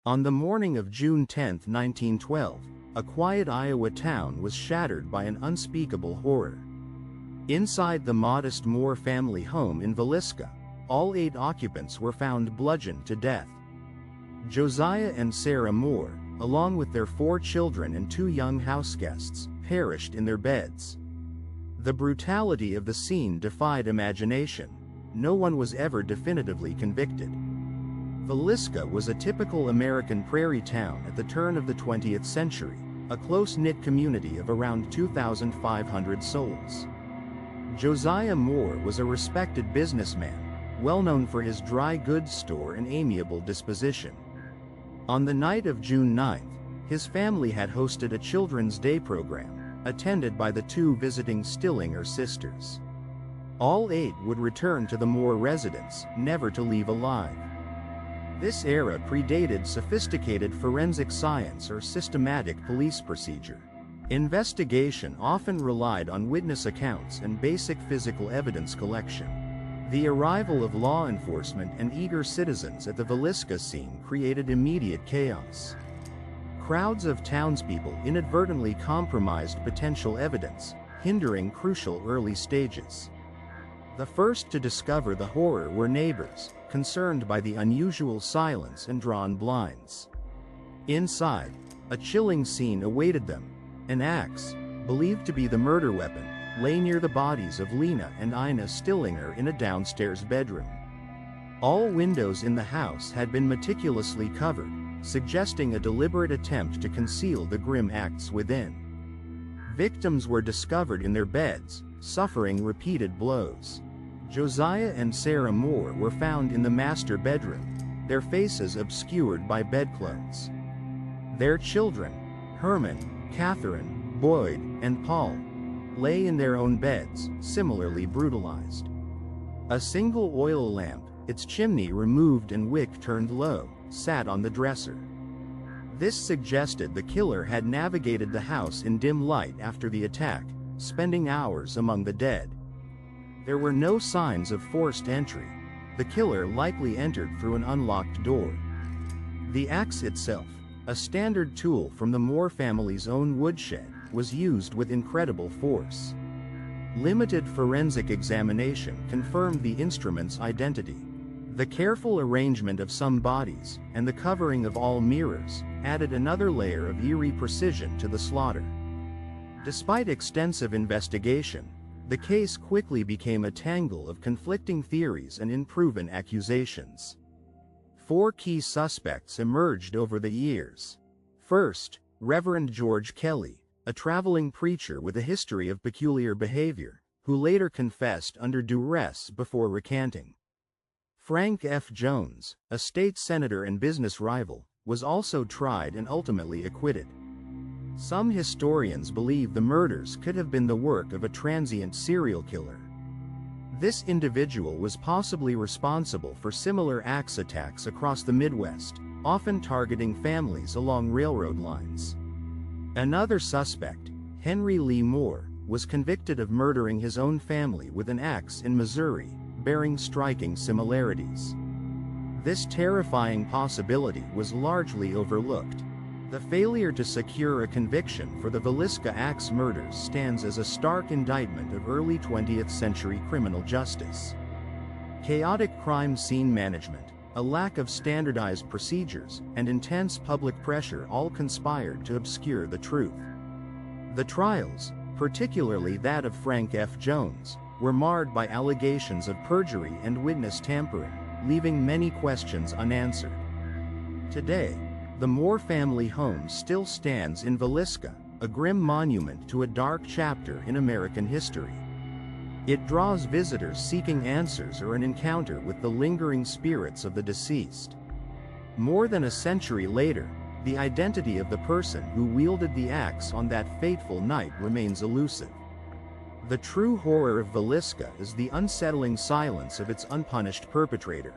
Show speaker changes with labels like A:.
A: On the morning of June 10, 1912, a quiet Iowa town was shattered by an unspeakable horror. Inside the modest Moore family home in Villisca, all 8 occupants were found bludgeoned to death. Josiah and Sarah Moore, along with their 4 children and 2 young houseguests, perished in their beds. The brutality of the scene defied imagination. No one was ever definitively convicted. Villisca was a typical American prairie town at the turn of the 20th century, a close-knit community of around 2,500 souls. Josiah Moore was a respected businessman, well known for his dry goods store and amiable disposition. On the night of June 9, his family had hosted a Children's Day program, attended by the 2 visiting Stillinger sisters. All 8 would return to the Moore residence, never to leave alive. This era predated sophisticated forensic science or systematic police procedure. Investigation often relied on witness accounts and basic physical evidence collection. The arrival of law enforcement and eager citizens at the Villisca scene created immediate chaos. Crowds of townspeople inadvertently compromised potential evidence, hindering crucial early stages. The first to discover the horror were neighbors, concerned by the unusual silence and drawn blinds. Inside, a chilling scene awaited them. An axe, believed to be the murder weapon, lay near the bodies of Lena and Ina Stillinger in a downstairs bedroom. All windows in the house had been meticulously covered, suggesting a deliberate attempt to conceal the grim acts within. Victims were discovered in their beds, suffering repeated blows. Josiah and Sarah Moore were found in the master bedroom, their faces obscured by bedclothes. Their children, Herman, Catherine, Boyd, and Paul, lay in their own beds, similarly brutalized. A single oil lamp, its chimney removed and wick turned low, sat on the dresser. This suggested the killer had navigated the house in dim light after the attack, spending hours among the dead. There were no signs of forced entry. The killer likely entered through an unlocked door. The axe itself, a standard tool from the Moore family's own woodshed, was used with incredible force. Limited forensic examination confirmed the instrument's identity. The careful arrangement of some bodies, and the covering of all mirrors, added another layer of eerie precision to the slaughter. Despite extensive investigation, the case quickly became a tangle of conflicting theories and unproven accusations. 4 key suspects emerged over the years. First, Reverend George Kelly, a traveling preacher with a history of peculiar behavior, who later confessed under duress before recanting. Frank F. Jones, a state senator and business rival, was also tried and ultimately acquitted. Some historians believe the murders could have been the work of a transient serial killer. This individual was possibly responsible for similar axe attacks across the Midwest, often targeting families along railroad lines. Another suspect, Henry Lee Moore, was convicted of murdering his own family with an axe in Missouri, bearing striking similarities. This terrifying possibility was largely overlooked. The failure to secure a conviction for the Villisca axe murders stands as a stark indictment of early 20th century criminal justice. Chaotic crime scene management, a lack of standardized procedures, and intense public pressure all conspired to obscure the truth. The trials, particularly that of Frank F. Jones, were marred by allegations of perjury and witness tampering, leaving many questions unanswered. Today, the Moore family home still stands in Villisca, a grim monument to a dark chapter in American history. It draws visitors seeking answers or an encounter with the lingering spirits of the deceased. More than a century later, the identity of the person who wielded the axe on that fateful night remains elusive. The true horror of Villisca is the unsettling silence of its unpunished perpetrator.